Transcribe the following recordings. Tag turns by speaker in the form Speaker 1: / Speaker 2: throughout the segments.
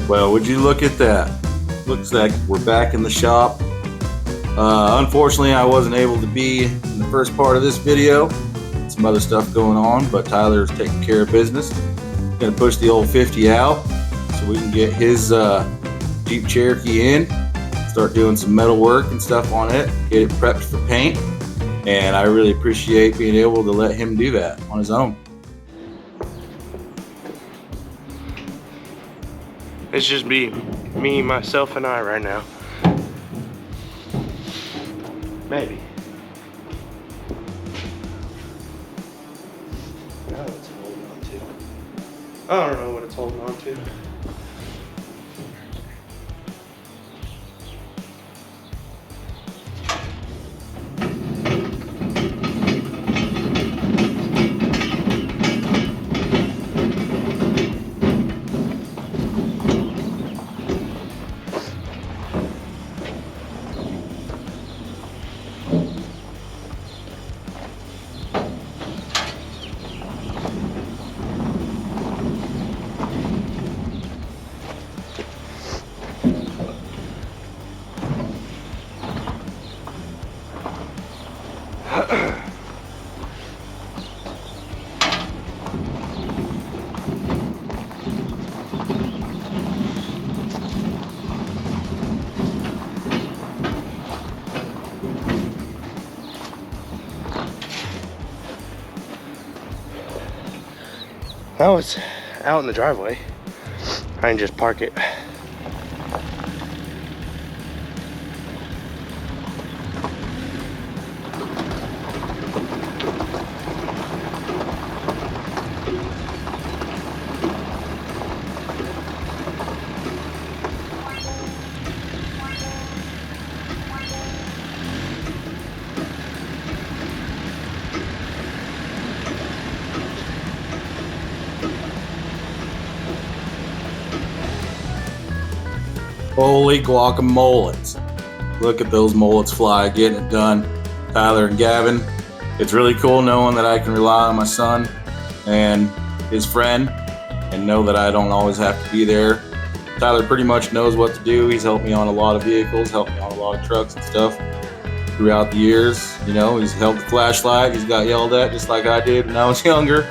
Speaker 1: Well, would you look at that? Looks like we're back in the shop. Unfortunately, I wasn't able to be in the first part of this video. Some other stuff going on, but Tyler's taking care of business. Gonna push the old 50 out so we can get his Jeep Cherokee in, start doing some metal work and stuff on it, get it prepped for paint. And I really appreciate being able to let him do that on his own.
Speaker 2: It's just me, myself, and I right now. Maybe. Now it's holding on to. I don't know what it's holding on to. Now it's out in the driveway. I can just park it.
Speaker 1: Holy guacamoles. Look at those mullets fly, getting it done. Tyler and Gavin. It's really cool knowing that I can rely on my son and his friend and know that I don't always have to be there. Tyler pretty much knows what to do. He's helped me on a lot of vehicles, helped me on a lot of trucks and stuff throughout the years. You know, he's held the flashlight. He's got yelled at just like I did when I was younger.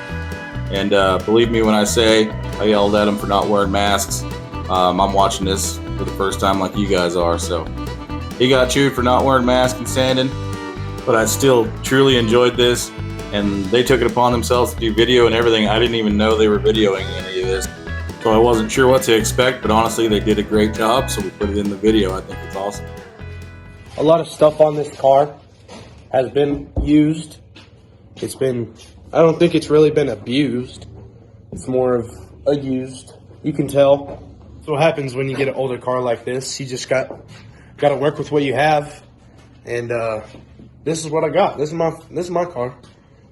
Speaker 1: And believe me when I say I yelled at him for not wearing masks. I'm watching this for the first time like you guys are, so he got chewed for not wearing masks and sanding, but I still truly enjoyed this, and they took it upon themselves to do video and everything. I didn't even know they were videoing any of this, so I wasn't sure what to expect, but honestly they did a great job, so we put it in the video. I think it's awesome.
Speaker 2: A lot of stuff on this car has been used. It's been, I don't think it's really been abused. It's more of a used. You can tell. That's what happens when you get an older car like this. You just got to work with what you have, and this is what I got. This is my car.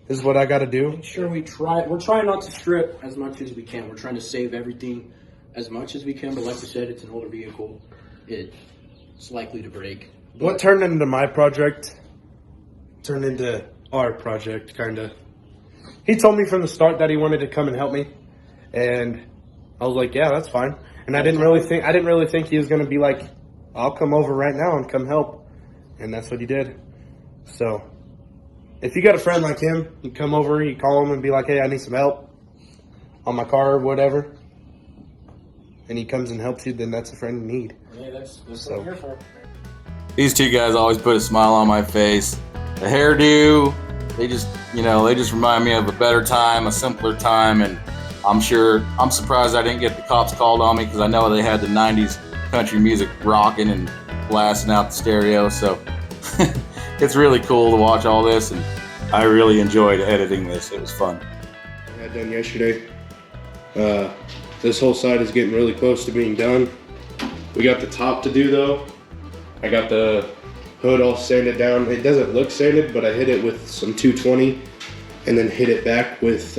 Speaker 2: This is what I got to do.
Speaker 3: Make sure we're trying not to strip as much as we can. We're trying to save everything as much as we can. But like we said, it's an older vehicle. It's likely to break.
Speaker 2: What turned into my project turned into our project, kind of. He told me from the start that he wanted to come and help me, and I was like, yeah, that's fine. And I didn't really think he was going to be like, I'll come over right now and come help. And that's what he did. So if you got a friend like him, you come over, you call him and be like, hey, I need some help on my car or whatever. And he comes and helps you, then that's a friend you need.
Speaker 3: Yeah, that's what I'm here for.
Speaker 1: These two guys always put a smile on my face. The hairdo, they just remind me of a better time, a simpler time, and I'm surprised I didn't get the cops called on me because I know they had the 90s country music rocking and blasting out the stereo. So it's really cool to watch all this, and I really enjoyed editing this. It was fun.
Speaker 2: I had done yesterday. This whole side is getting really close to being done. We got the top to do though. I got the hood all sanded down. It doesn't look sanded, but I hit it with some 220 and then hit it back with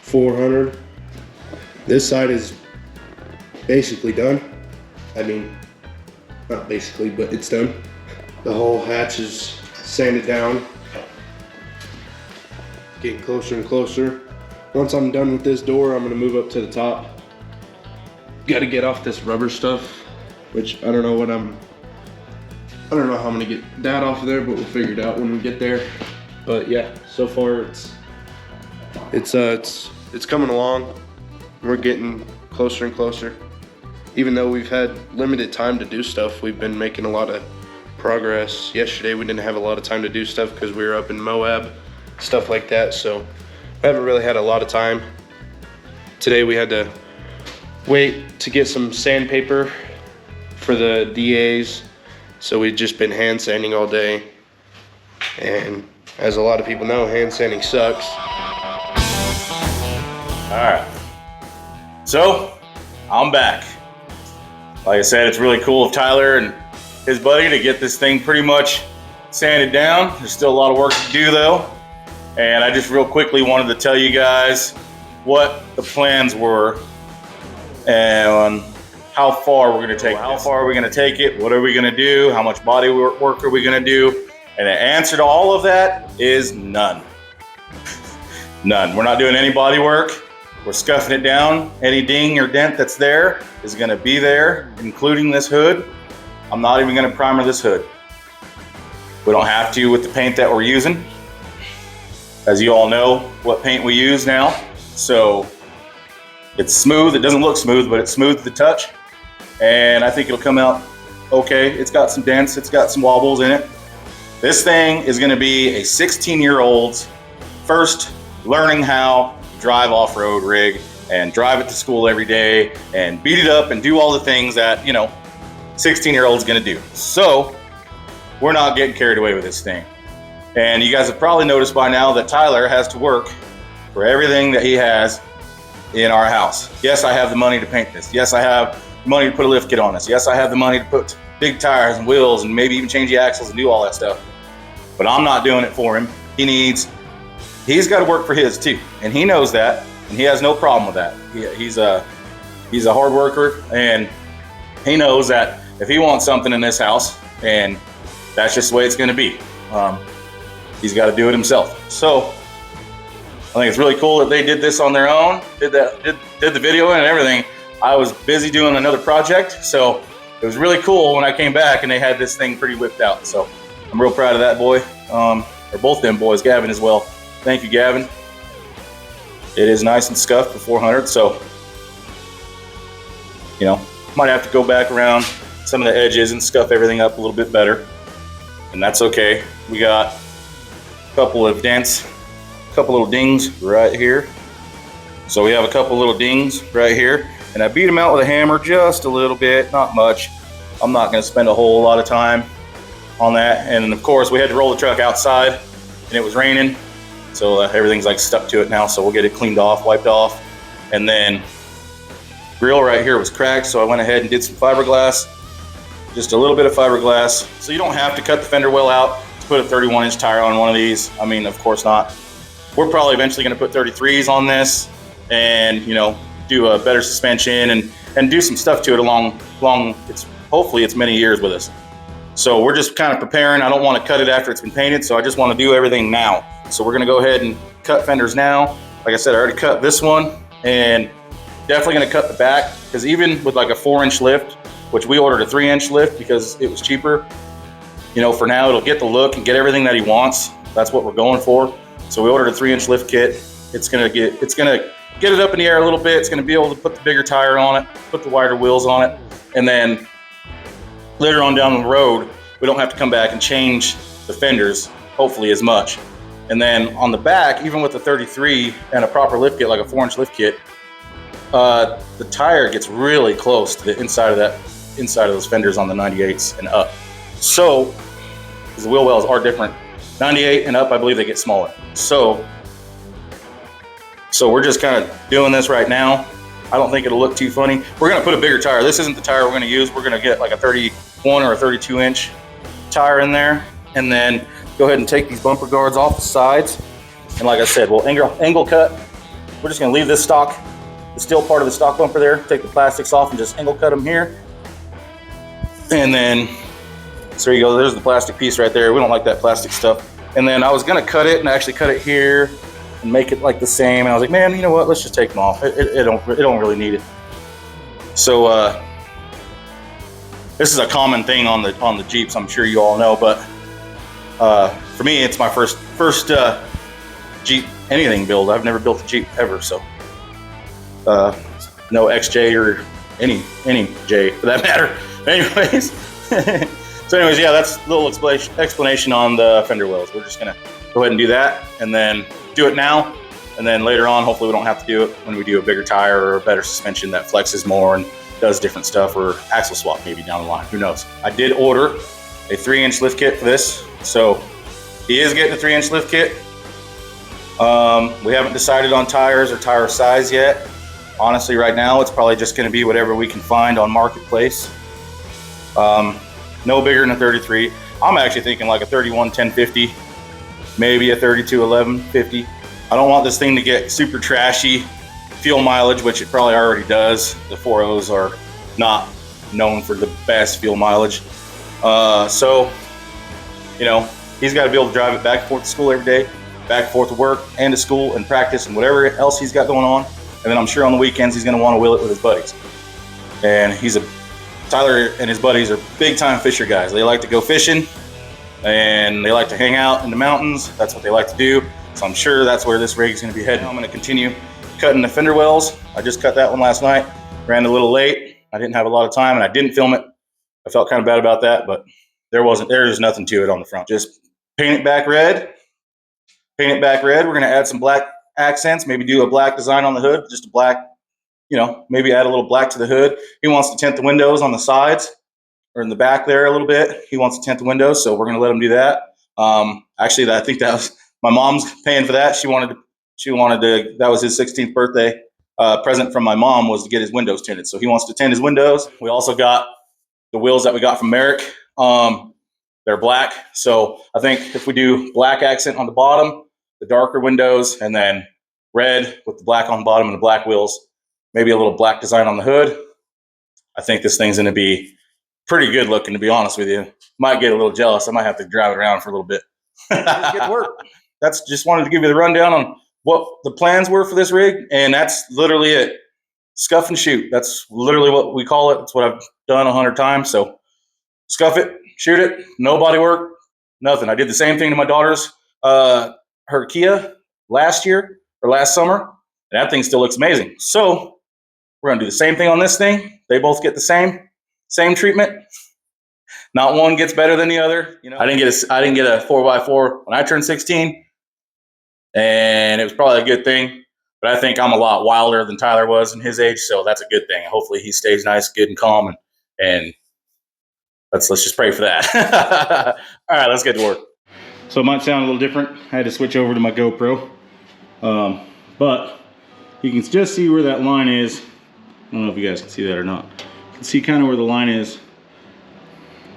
Speaker 2: 400. This side is basically done. I mean, not basically, but it's done. The whole hatch is sand it down. Getting closer and closer. Once I'm done with this door, I'm gonna move up to the top. Gotta get off this rubber stuff, which I don't know how I'm gonna get that off of there, but we'll figure it out when we get there. But yeah, so far it's coming along. We're getting closer and closer. Even though we've had limited time to do stuff, we've been making a lot of progress. Yesterday we didn't have a lot of time to do stuff because we were up in Moab, stuff like that, so I haven't really had a lot of time. Today we had to wait to get some sandpaper for the DAs, so we've just been hand sanding all day, and as a lot of people know, hand sanding sucks.
Speaker 1: All right, so I'm back. Like I said, it's really cool of Tyler and his buddy to get this thing pretty much sanded down. There's still a lot of work to do though. And I just real quickly wanted to tell you guys what the plans were and how far we're gonna take it. How far are we gonna take it? What are we gonna do? How much body work are we gonna do? And the answer to all of that is none. None. We're not doing any body work. We're scuffing it down. Any ding or dent that's there is gonna be there, including this hood. I'm not even gonna primer this hood. We don't have to with the paint that we're using. As you all know what paint we use now. So it's smooth. It doesn't look smooth, but it's smooth to the touch. And I think it'll come out okay. It's got some dents, it's got some wobbles in it. This thing is gonna be a 16-year-old's first learning how to drive off-road rig and drive it to school every day and beat it up and do all the things that, 16-year-old's gonna do. So we're not getting carried away with this thing. And you guys have probably noticed by now that Tyler has to work for everything that he has in our house. Yes, I have the money to paint this. Yes, I have the money to put a lift kit on this. Yes, I have the money to put big tires and wheels and maybe even change the axles and do all that stuff. But I'm not doing it for him. He's got to work for his too. And he knows that, and he has no problem with that. He's a hard worker, and he knows that if he wants something in this house, and that's just the way it's gonna be. He's got to do it himself. So I think it's really cool that they did this on their own, did the video and everything. I was busy doing another project, so it was really cool when I came back and they had this thing pretty whipped out. So I'm real proud of that boy, or both them boys, Gavin as well. Thank you, Gavin. It is nice and scuffed for 400, so might have to go back around some of the edges and scuff everything up a little bit better, and that's okay. We got a couple of dents, a couple little dings right here. So we have a couple little dings right here, and I beat them out with a hammer just a little bit, not much. I'm not going to spend a whole lot of time on that. And of course, we had to roll the truck outside, and it was raining, so everything's like stuck to it now. So we'll get it cleaned off, wiped off, and then grill right here was cracked, so I went ahead and did some fiberglass, just a little bit of fiberglass. So you don't have to cut the fender well out to put a 31-inch tire on one of these. I mean, of course not. We're probably eventually going to put 33s on this, and do a better suspension and do some stuff to it along hopefully it's many years with us. So we're just kind of preparing. I don't want to cut it after it's been painted, so I just want to do everything now. So we're going to go ahead and cut fenders now. Like I said, I already cut this one, and definitely going to cut the back, because even with like a 4-inch lift, which we ordered a 3-inch lift because it was cheaper, for now it'll get the look and get everything that he wants. That's what we're going for. So we ordered a 3-inch lift kit. It's gonna get it up in the air a little bit. It's gonna be able to put the bigger tire on it, put the wider wheels on it, and then later on down the road, we don't have to come back and change the fenders, hopefully as much. And then on the back, even with the 33 and a proper lift kit, like a 4-inch lift kit, the tire gets really close to the inside of those fenders on the 98s and up. So, because the wheel wells are different, 98 and up, I believe they get smaller. So we're just kind of doing this right now. I don't think it'll look too funny. We're gonna put a bigger tire. This isn't the tire we're gonna use. We're gonna get like a 31 or a 32-inch tire in there, and then go ahead and take these bumper guards off the sides. And like I said, we'll angle cut. We're just gonna leave this stock, the steel part of the stock bumper there, take the plastics off and just angle cut them here. And then So there you go, there's the plastic piece right there. We don't like that plastic stuff. And then I was gonna cut it and actually cut it here and make it like the same. And I was like, man, you know what? Let's just take them off. It don't really need it. So this is a common thing on the Jeeps. I'm sure you all know, but for me, it's my first Jeep anything build. I've never built a Jeep ever, so no XJ or any J for that matter. Anyways, so anyways, yeah, that's a little explanation on the fender wells. We're just gonna go ahead and do that, and then do it now, and then later on, hopefully we don't have to do it when we do a bigger tire or a better suspension that flexes more and does different stuff, or axle swap maybe down the line. Who knows? I did order a 3-inch lift kit for this, so he is getting a 3-inch lift kit. We haven't decided on tires or tire size yet. Honestly, right now, it's probably just gonna be whatever we can find on Marketplace. No bigger than a 33. I'm actually thinking like a 31 1050, maybe a 32 1150. I don't want this thing to get super trashy fuel mileage, which it probably already does. The 4.0s are not known for the best fuel mileage. So, you know, he's got to be able to drive it back and forth to school every day, back and forth to work and to school and practice and whatever else he's got going on. And then I'm sure on the weekends he's going to want to wheel it with his buddies. And Tyler and his buddies are big time fisher guys. They like to go fishing and they like to hang out in the mountains. That's what they like to do. So I'm sure that's where this rig is going to be heading. I'm going to continue cutting the fender wells. I just cut that one last night. Ran a little late. I didn't have a lot of time and I didn't film it. I felt kind of bad about that, but there's nothing to it on the front. Just paint it back red. Paint it back red. We're going to add some black accents, maybe do a black design on the hood, just a black, you know, maybe add a little black to the hood. He wants to tint the windows on the sides or in the back there a little bit. He wants to tint the windows, so we're going to let him do that. Actually, I think that was my mom's paying for that. She wanted to. That was his 16th birthday present from my mom, was to get his windows tinted. So he wants to tint his windows. We also got the wheels that we got from Merrick. They're black, so I think if we do black accent on the bottom, the darker windows, and then red with the black on the bottom and the black wheels, maybe a little black design on the hood, I think this thing's going to be pretty good looking, to be honest with you. Might get a little jealous. I might have to drive it around for a little bit. Just get to work. That's just wanted to give you the rundown on what the plans were for this rig, and that's literally it. Scuff and shoot. That's literally what we call it. That's what I've done 100 times. So scuff it, shoot it, no body work, nothing. I did the same thing to my daughter's her Kia last summer, and that thing still looks amazing. So we're gonna do the same thing on this thing. They both get the same treatment. Not one gets better than the other. You know, I didn't get a 4x4 when I turned 16, and it was probably a good thing. But I think I'm a lot wilder than Tyler was in his age, so that's a good thing. Hopefully he stays nice, good, and calm, and let's just pray for that. All right, let's get to work. So it might sound a little different. I had to switch over to my GoPro, but you can just see where that line is. I don't know if you guys can see that or not. You can see kind of where the line is,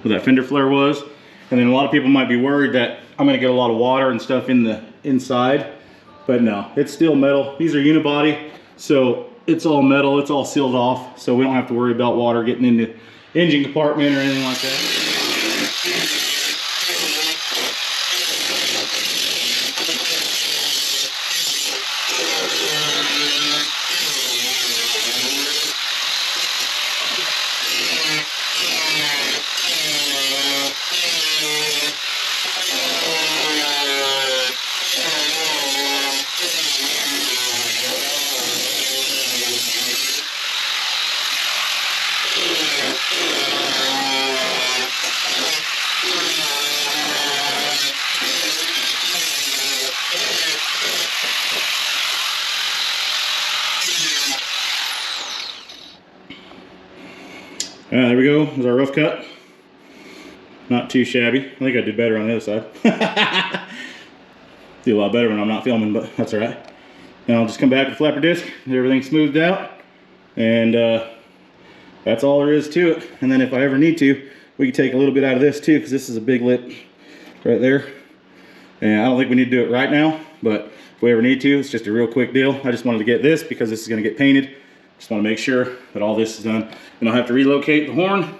Speaker 1: where that fender flare was. And then a lot of people might be worried that I'm gonna get a lot of water and stuff in the inside, but no, it's still metal. These are unibody, so it's all metal, it's all sealed off, so we don't have to worry about water getting in the engine compartment or anything like that. There we go, there's our rough cut. Not too shabby. I think I did better on the other side. Do a lot better when I'm not filming, but that's all right. And I'll just come back with flapper disc, get everything smoothed out, and that's all there is to it. And then if I ever need to, we can take a little bit out of this too, because this is a big lip right there. And I don't think we need to do it right now, but if we ever need to, it's just a real quick deal. I just wanted to get this because this is going to get painted. Just want to make sure that all this is done. And I'll have to relocate the horn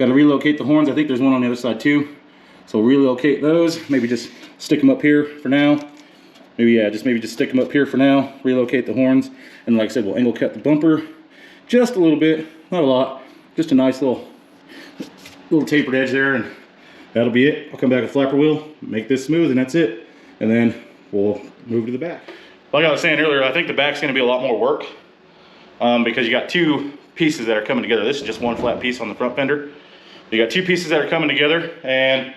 Speaker 1: Got to relocate the horns. I think there's one on the other side too. So we'll relocate those. Maybe just stick them up here for now. Maybe, yeah, maybe just stick them up here for now. Relocate the horns. And like I said, we'll angle cut the bumper just a little bit. Not a lot. Just a nice little tapered edge there. And that'll be it. I'll come back with flapper wheel, make this smooth, and that's it. And then we'll move to the back. Like I was saying earlier, I think the back's gonna be a lot more work because you got two pieces that are coming together. This is just one flat piece on the front fender. You got two pieces that are coming together, and I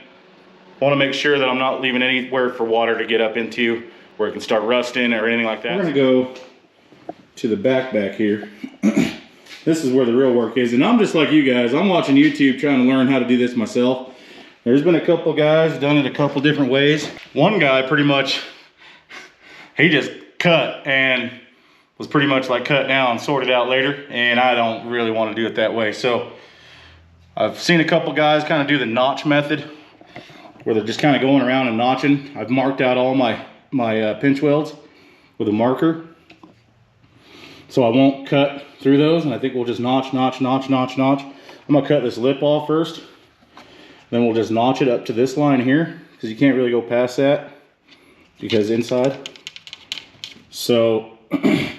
Speaker 1: wanna make sure that I'm not leaving anywhere for water to get up into where it can start rusting or anything like that. We're gonna go to the back here. This is where the real work is, and I'm just like you guys. I'm watching YouTube trying to learn how to do this myself. There's been a couple guys done it a couple different ways. One guy pretty much, he just cut and was pretty much like cut now and sorted out later, and I don't really want to do it that way. So I've seen a couple guys kind of do the notch method where they're just kind of going around and notching. I've marked out all my pinch welds with a marker, so I won't cut through those, and I think we'll just notch. I'm gonna cut this lip off first, then we'll just notch it up to this line here because you can't really go past that because inside. So I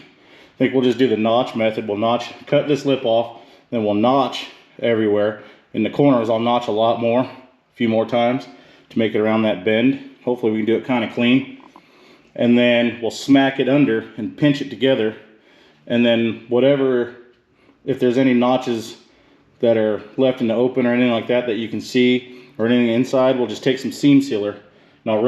Speaker 1: think we'll just do the notch method. We'll cut this lip off, then we'll notch everywhere. In the corners, I'll notch a lot more, a few more times to make it around that bend. Hopefully we can do it kind of clean. And then we'll smack it under and pinch it together. And then whatever, if there's any notches that are left in the open or anything like that that you can see or anything inside, we'll just take some seam sealer and I'll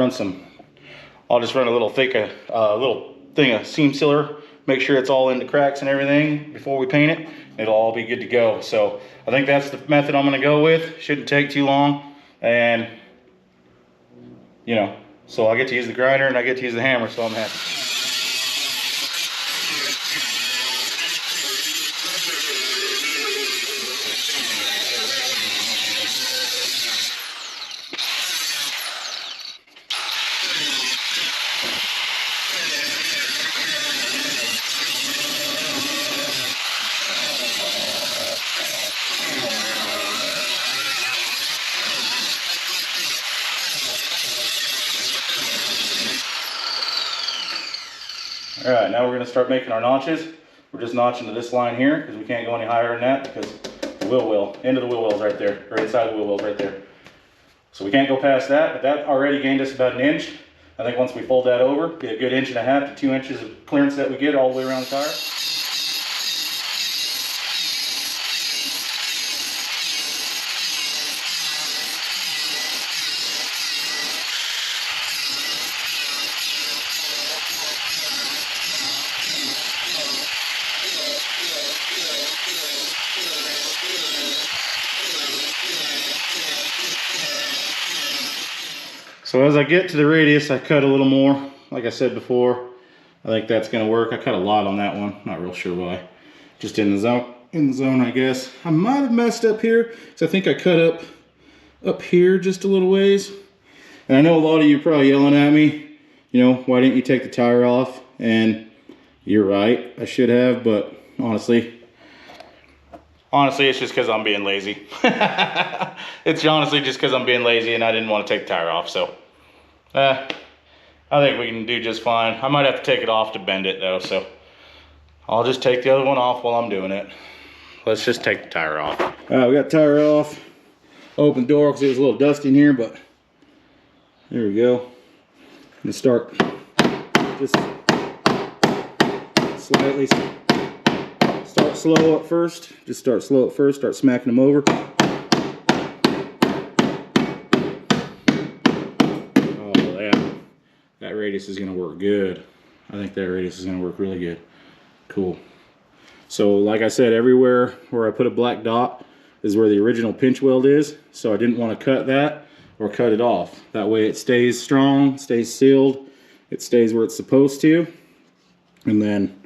Speaker 1: just run a little thing of seam sealer, make sure it's all in the cracks and everything before we paint it. It'll all be good to go. So I think that's the method I'm gonna go with. Shouldn't take too long, and you know, so I get to use the grinder and I get to use the hammer, so I'm happy. All right, now we're going to start making our notches. We're just notching to this line here because we can't go any higher than that because the end of the wheel well's right there, or inside the wheel well's right there. So we can't go past that, but that already gained us about an inch. I think once we fold that over, get a good 1.5 to 2 inches of clearance that we get all the way around the tire. So as I get to the radius, I cut a little more. Like I said before, I think that's gonna work. I cut a lot on that one, not real sure why. Just in the zone, I guess. I might have messed up here, because I think I cut up here just a little ways. And I know a lot of you are probably yelling at me, you know, why didn't you take the tire off? And you're right, I should have, but honestly, it's just because I'm being lazy. It's honestly just because I'm being lazy and I didn't want to take the tire off. So I think we can do just fine. I might have to take it off to bend it though, so I'll just take the other one off while I'm doing it. Let's just take the tire off. All right, we got the tire off. Open the door because it was a little dusty in here, but there we go. And start just slightly. Start slow at first. Just start slow at first. Start smacking them over. Oh yeah, that radius is gonna work good. I think that radius is gonna work really good. Cool. So like I said, everywhere where I put a black dot is where the original pinch weld is. So I didn't want to cut that or cut it off. That way it stays strong, stays sealed, it stays where it's supposed to. And then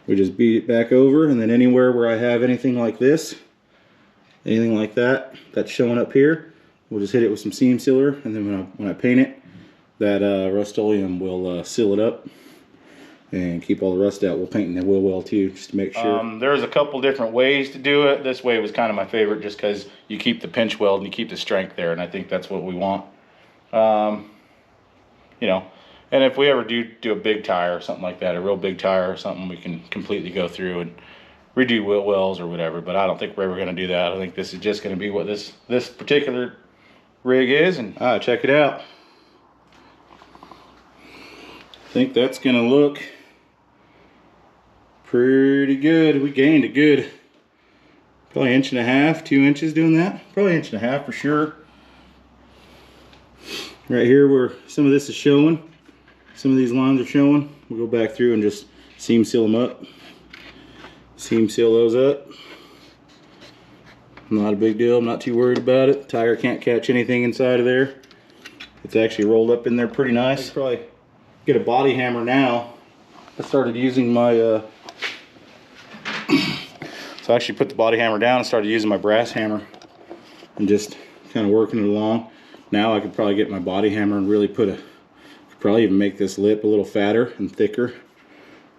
Speaker 1: we just beat it back over, and then anywhere where I have anything like this, anything like that, that's showing up here, we'll just hit it with some seam sealer, and then when I paint it, that Rust-Oleum will seal it up.
Speaker 4: and keep all the rust out. We'll paint the wheel well too, just to make sure. There's a couple different ways to do it. This way was kind of my favorite, just because you keep the pinch weld and you keep the strength there, and I think that's what we want. You know, and if we ever do a big tire or something like that, a real big tire or something, we can completely go through and redo wheel wells or whatever. But I don't think we're ever going to do that. I think this is just going to be what this particular rig is. And check it out. I think that's going to look pretty good. We gained a good, probably 1.5 inches, 2 inches doing that. Probably 1.5 inches for sure. Right here where some of this is showing, some of these lines are showing, we'll go back through and just seam seal them up. Seam seal those up. Not a big deal, I'm not too worried about it. Tire can't catch anything inside of there. It's actually rolled up in there pretty nice. I could probably get a body hammer now. I started using my, so I actually put the body hammer down and started using my brass hammer and just kind of working it along. Now I could probably get my body hammer and really could probably even make this lip a little fatter and thicker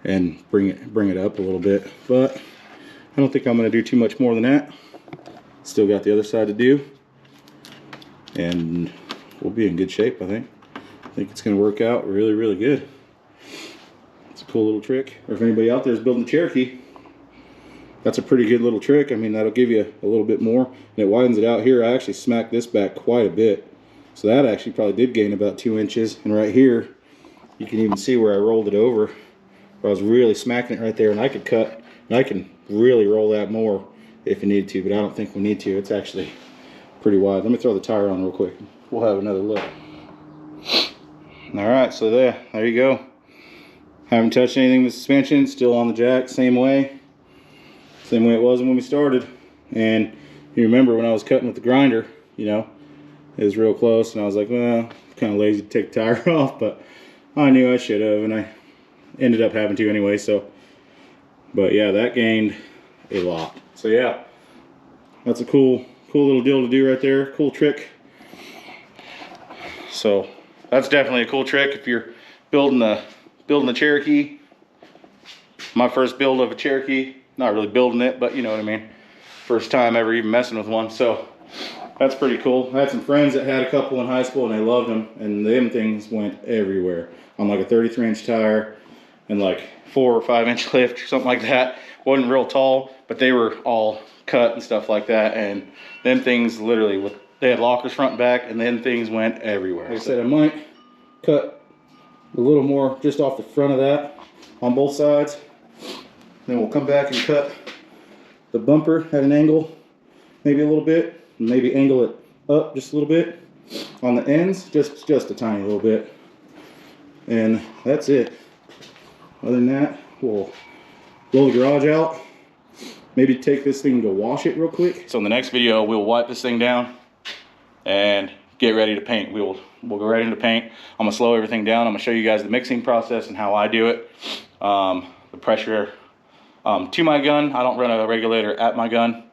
Speaker 4: and bring it up a little bit. But I don't think I'm going to do too much more than that. Still got the other side to do, and we'll be in good shape. I think it's going to work out really, really good. It's a cool little trick. Or if anybody out there is building a Cherokee, that's a pretty good little trick. I mean, that'll give you a little bit more, and it widens it out here. I actually smacked this back quite a bit, so that actually probably did gain about 2 inches. And right here, you can even see where I rolled it over, where I was really smacking it right there. And I could cut, and I can really roll that more if you need to, but I don't think we need to. It's actually pretty wide. Let me throw the tire on real quick. We'll have another look. All right, so there you go. Haven't touched anything with suspension. Still on the jack, same way it was when we started. And you remember when I was cutting with the grinder, you know, it was real close, and I was like, well, I'm kind of lazy to take the tire off, but I knew I should have, and I ended up having to anyway. So, but yeah, that gained a lot. So yeah, that's a cool little deal to do right there. Cool trick. So that's definitely a cool trick if you're building a Cherokee. My first build of a Cherokee, not really building it, but you know what I mean. First time ever even messing with one. So that's pretty cool. I had some friends that had a couple in high school and they loved them, and them things went everywhere on like a 33-inch tire and like 4 or 5 inch lift or something like that. Wasn't real tall, but they were all cut and stuff like that, and them things literally, they had lockers front and back, and then things went everywhere. Like I said, I might cut a little more just off the front of that on both sides. Then we'll come back and cut the bumper at an angle, maybe a little bit, maybe angle it up just a little bit on the ends, just a tiny little bit, and that's it. Other than that, we'll blow the garage out, maybe take this thing to wash it real quick. So in the next video, we'll wipe this thing down and get ready to paint. We'll go right into paint. I'm gonna slow everything down. I'm gonna show you guys the mixing process and how I do it. The pressure to my gun. I don't run a regulator at my gun.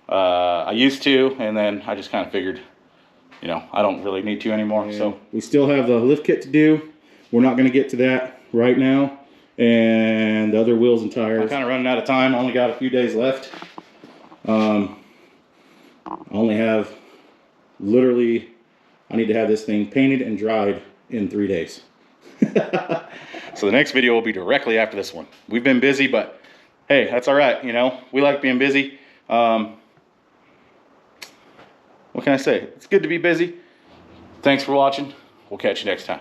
Speaker 4: I used to, and then I just kind of figured, you know, I don't really need to anymore. And so we still have the lift kit to do. We're not gonna get to that right now. And the other wheels and tires. I'm kind of running out of time. I only got a few days left. I only have literally, I need to have this thing painted and dried in 3 days. So the next video will be directly after this one. We've been busy, but hey, that's all right. You know, we like being busy. What can I say? It's good to be busy. Thanks for watching. We'll catch you next time.